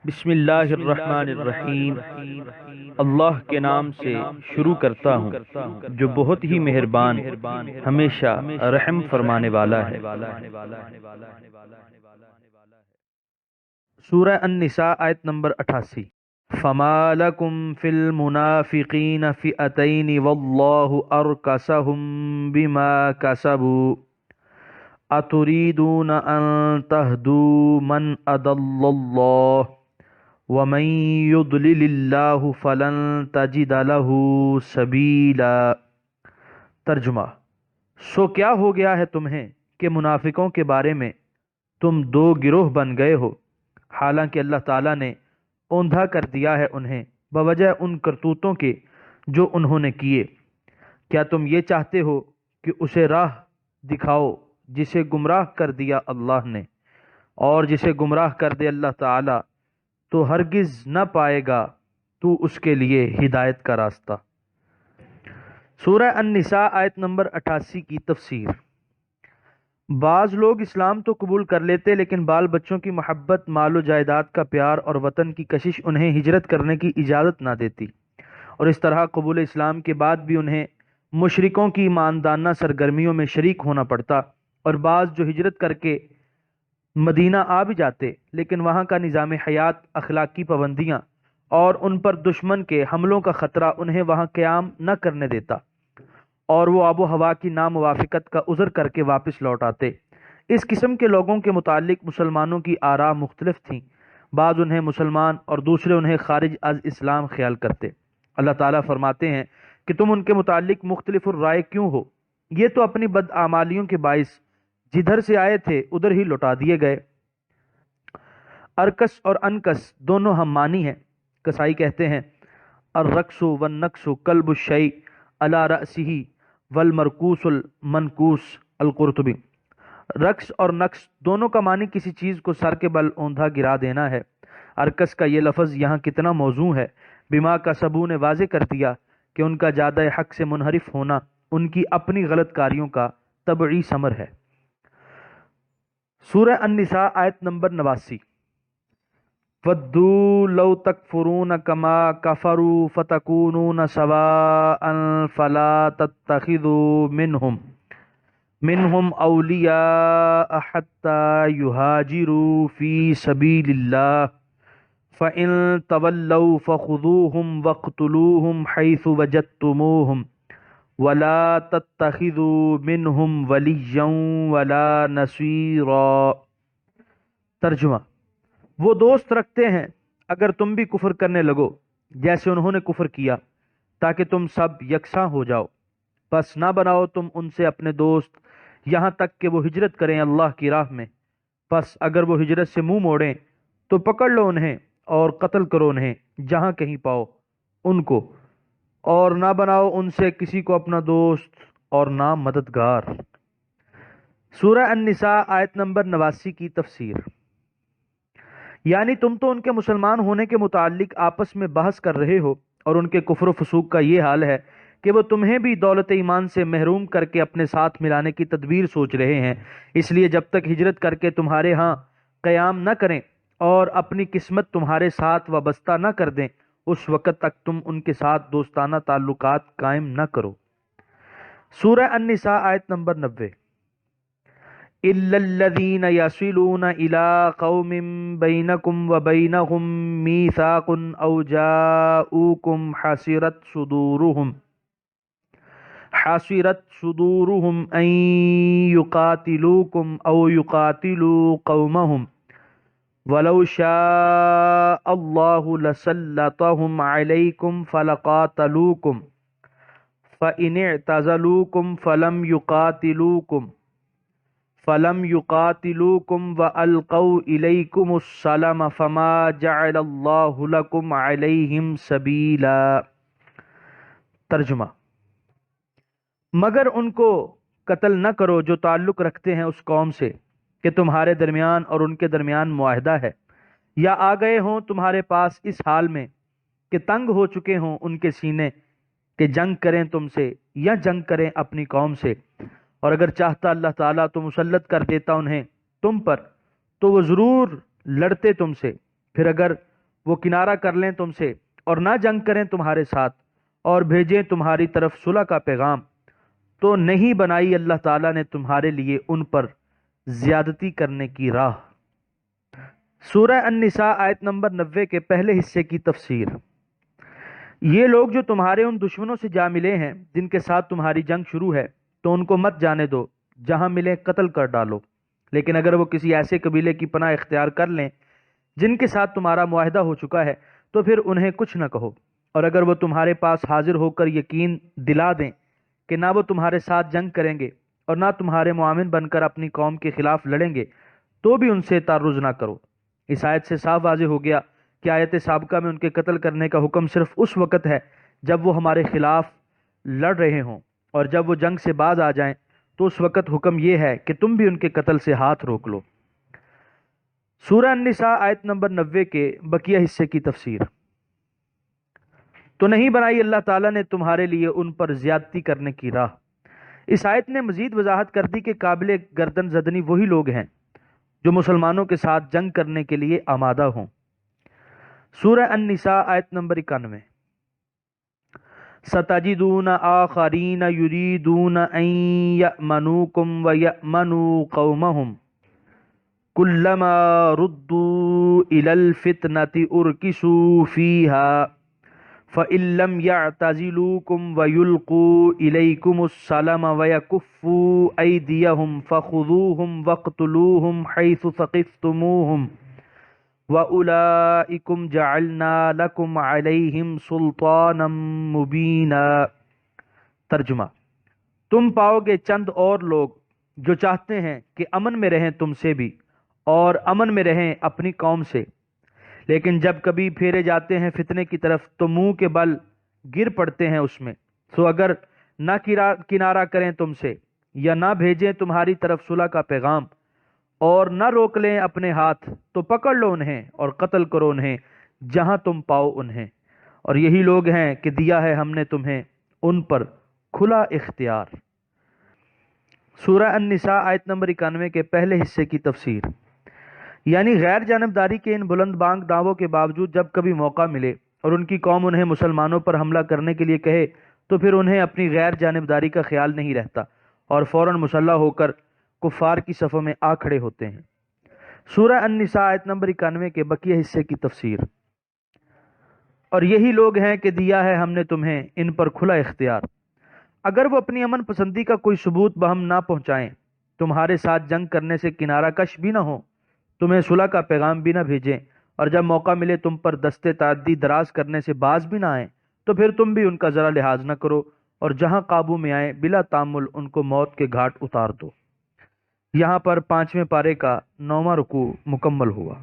بسم اللہ الرحمن الرحیم۔ اللہ کے نام سے شروع کرتا ہوں جو بہت ہی مہربان ہمیشہ رحم فرمانے والا ہے۔ سورہ النساء آیت نمبر 88۔ فما لکم فی المنافقین فئتین واللہ ارکسہم بما کسبوا اتریدون ان تہدوا من اضل اللہ وَمَن يُضْلِلِ اللَّهُ فَلَن تَجِدَ لَهُ سَبِيلًا۔ ترجمہ: سو کیا ہو گیا ہے تمہیں کہ منافقوں کے بارے میں تم دو گروہ بن گئے ہو، حالانکہ اللہ تعالیٰ نے اوندھا کر دیا ہے انہیں بوجہ ان کرتوتوں کے جو انہوں نے کیے۔ کیا تم یہ چاہتے ہو کہ اسے راہ دکھاؤ جسے گمراہ کر دیا اللہ نے، اور جسے گمراہ کر دے اللہ تعالیٰ تو ہرگز نہ پائے گا تو اس کے لیے ہدایت کا راستہ۔ سورہ النساء آیت نمبر 88 کی تفسیر۔ بعض لوگ اسلام تو قبول کر لیتے لیکن بال بچوں کی محبت، مال و جائیداد کا پیار اور وطن کی کشش انہیں ہجرت کرنے کی اجازت نہ دیتی، اور اس طرح قبول اسلام کے بعد بھی انہیں مشرکوں کی ماندانہ سرگرمیوں میں شریک ہونا پڑتا، اور بعض جو ہجرت کر کے مدینہ آ بھی جاتے لیکن وہاں کا نظام حیات، اخلاقی پابندیاں اور ان پر دشمن کے حملوں کا خطرہ انہیں وہاں قیام نہ کرنے دیتا، اور وہ آب و ہوا کی ناموافقت کا عذر کر کے واپس لوٹ آتے۔ اس قسم کے لوگوں کے متعلق مسلمانوں کی آراء مختلف تھیں، بعض انہیں مسلمان اور دوسرے انہیں خارج از اسلام خیال کرتے۔ اللہ تعالیٰ فرماتے ہیں کہ تم ان کے متعلق مختلف الرائے کیوں ہو؟ یہ تو اپنی بدعمالیوں کے باعث جدھر سے آئے تھے ادھر ہی لوٹا دیے گئے۔ ارکس اور انکس دونوں ہم معنی ہیں۔ کسائی کہتے ہیں الرقص والنقص قلب الشیء علی رأسہ والمرکوس المنکوس، القرطبی۔ رقص اور نقص دونوں کا معنی کسی چیز کو سر کے بل اوندھا گرا دینا ہے۔ ارکس کا یہ لفظ یہاں کتنا موزوں ہے۔ بما کسبوا نے واضح کر دیا کہ ان کا جادہ حق سے منحرف ہونا ان کی اپنی غلط کاریوں کا طبعی ثمر ہے۔ سورہ النساء آیت نمبر 89۔ وَدُّوا لَوْ تَكْفُرُونَ كَمَا كَفَرُوا فَتَكُونُونَ سَوَاءً فَلَا تَتَّخِذُوا مِنْهُمْ أَوْلِيَاءَ حَتَّى يُهَاجِرُوا فِي سَبِيلِ اللَّهِ فَإِن تَوَلَّوْا فَخُذُوهُمْ وَاقْتُلُوهُمْ حَيْثُ وَجَدتُّمُوهُمْ وَلَا تَتَّخِذُوا مِنْهُمْ وَلِيًّا وَلَا نَصِيرًا۔ ترجمہ: وہ دوست رکھتے ہیں اگر تم بھی کفر کرنے لگو جیسے انہوں نے کفر کیا، تاکہ تم سب یکساں ہو جاؤ، پس نہ بناؤ تم ان سے اپنے دوست یہاں تک کہ وہ ہجرت کریں اللہ کی راہ میں، پس اگر وہ ہجرت سے منہ موڑیں تو پکڑ لو انہیں اور قتل کرو انہیں جہاں کہیں پاؤ ان کو، اور نہ بناؤ ان سے کسی کو اپنا دوست اور نہ مددگار۔ سورہ النساء آیت نمبر 89 کی تفسیر۔ یعنی تم تو ان کے مسلمان ہونے کے متعلق آپس میں بحث کر رہے ہو، اور ان کے کفر و فسوق کا یہ حال ہے کہ وہ تمہیں بھی دولت ایمان سے محروم کر کے اپنے ساتھ ملانے کی تدبیر سوچ رہے ہیں، اس لیے جب تک ہجرت کر کے تمہارے ہاں قیام نہ کریں اور اپنی قسمت تمہارے ساتھ وابستہ نہ کر دیں، اس وقت تک تم ان کے ساتھ دوستانہ تعلقات قائم نہ کرو۔ سورہ النساء آیت نمبر 90۔ إِلَّا الَّذِينَ يَصِلُونَ إِلَىٰ قَوْمٍ بَيْنَكُمْ وَبَيْنَهُم مِّيثَاقٌ أَوْ جَاءُوكُمْ حَصِرَتْ صُدُورُهُمْ أَن يُقَاتِلُوكُمْ أَوْ يُقَاتِلُوا قَوْمَهُمْ وَلَوْ شَاءَ اللَّهُ لَسَلَّطَهُمْ عَلَيْكُمْ فَلَقَاتَلُوكُمْ فَإِنِ اعْتَزَلُوكُمْ فَلَمْ يُقَاتِلُوكُمْ وَأَلْقَوْا إِلَيْكُمُ السَّلَمَ فَمَا جَعَلَ اللَّهُ لَكُمْ عَلَيْهِمْ سَبِيلًا۔ ترجمہ: مگر ان کو قتل نہ کرو جو تعلق رکھتے ہیں اس قوم سے کہ تمہارے درمیان اور ان کے درمیان معاہدہ ہے، یا آ گئے ہوں تمہارے پاس اس حال میں کہ تنگ ہو چکے ہوں ان کے سینے کہ جنگ کریں تم سے یا جنگ کریں اپنی قوم سے، اور اگر چاہتا اللہ تعالیٰ تو مسلط کر دیتا انہیں تم پر، تو وہ ضرور لڑتے تم سے، پھر اگر وہ کنارہ کر لیں تم سے اور نہ جنگ کریں تمہارے ساتھ اور بھیجیں تمہاری طرف صلح کا پیغام، تو نہیں بنائی اللہ تعالیٰ نے تمہارے لیے ان پر زیادتی کرنے کی راہ۔ سورہ النساء آیت نمبر 90 کے پہلے حصے کی تفسیر۔ یہ لوگ جو تمہارے ان دشمنوں سے جا ملے ہیں جن کے ساتھ تمہاری جنگ شروع ہے، تو ان کو مت جانے دو، جہاں ملے قتل کر ڈالو۔ لیکن اگر وہ کسی ایسے قبیلے کی پناہ اختیار کر لیں جن کے ساتھ تمہارا معاہدہ ہو چکا ہے، تو پھر انہیں کچھ نہ کہو، اور اگر وہ تمہارے پاس حاضر ہو کر یقین دلا دیں کہ نہ وہ تمہارے ساتھ جنگ کریں گے اور نہ تمہارے معاون بن کر اپنی قوم کے خلاف لڑیں گے، تو بھی ان سے تعرض نہ کرو۔ اس آیت سے صاف واضح ہو گیا کہ آیت سابقہ میں ان کے قتل کرنے کا حکم صرف اس وقت ہے جب وہ ہمارے خلاف لڑ رہے ہوں، اور جب وہ جنگ سے باز آ جائیں تو اس وقت حکم یہ ہے کہ تم بھی ان کے قتل سے ہاتھ روک لو۔ سورہ النساء آیت نمبر 90 کے بقیہ حصے کی تفسیر۔ تو نہیں بنائی اللہ تعالیٰ نے تمہارے لیے ان پر زیادتی کرنے کی راہ۔ اس آیت نے مزید وضاحت کر دی کہ قابل گردن زدنی وہی لوگ ہیں جو مسلمانوں کے ساتھ جنگ کرنے کے لیے آمادہ ہوں۔ سورہ النساء آیت نمبر 91۔ سَتَجِدُونَ آخَرِينَ يُرِيدُونَ أَن يَأْمَنُوكُمْ وَيَأْمَنُوا قَوْمَهُمْ كُلَّمَا رُدُّوا إِلَى الْفِتْنَةِ أُرْكِسُوا فِيهَا فَإِن لَّمْ يَعْتَزِلُوكُمْ وَيُلْقُوا إِلَيْكُمُ السَّلَامَ وَيَكُفُّوا أَيْدِيَهُمْ فَخُذُوهُمْ وَاقْتُلُوهُمْ حَيْثُ ثَقِفْتُمُوهُمْ وَأُولَئِكُمْ جَعَلْنَا لَكُمْ عَلَيْهِمْ سُلْطَانًا مُبِينًا۔ ترجمہ: تم پاؤ گے چند اور لوگ جو چاہتے ہیں کہ امن میں رہیں تم سے بھی اور امن میں رہیں اپنی قوم سے، لیکن جب کبھی پھیرے جاتے ہیں فتنے کی طرف تو منہ کے بل گر پڑتے ہیں اس میں۔ سو اگر نہ کنارہ کریں تم سے یا نہ بھیجیں تمہاری طرف صلح کا پیغام اور نہ روک لیں اپنے ہاتھ، تو پکڑ لو انہیں اور قتل کرو انہیں جہاں تم پاؤ انہیں، اور یہی لوگ ہیں کہ دیا ہے ہم نے تمہیں ان پر کھلا اختیار۔ سورہ النساء آیت نمبر 91 کے پہلے حصے کی تفسیر۔ یعنی غیر جانبداری کے ان بلند بانگ دعووں کے باوجود جب کبھی موقع ملے اور ان کی قوم انہیں مسلمانوں پر حملہ کرنے کے لیے کہے، تو پھر انہیں اپنی غیر جانبداری کا خیال نہیں رہتا اور فوراً مسلح ہو کر کفار کی صفوں میں آ کھڑے ہوتے ہیں۔ سورہ النساء آیت نمبر 91 کے بقیہ حصے کی تفسیر۔ اور یہی لوگ ہیں کہ دیا ہے ہم نے تمہیں ان پر کھلا اختیار، اگر وہ اپنی امن پسندی کا کوئی ثبوت بہم نہ پہنچائیں، تمہارے ساتھ جنگ کرنے سے کنارہ کش بھی نہ ہوں، تمہیں صلح کا پیغام بھی نہ بھیجیں، اور جب موقع ملے تم پر دستے تعدی دراز کرنے سے باز بھی نہ آئیں، تو پھر تم بھی ان کا ذرا لحاظ نہ کرو، اور جہاں قابو میں آئیں بلا تامل ان کو موت کے گھاٹ اتار دو۔ یہاں پر 5ویں پارے کا 9واں رکوع مکمل ہوا۔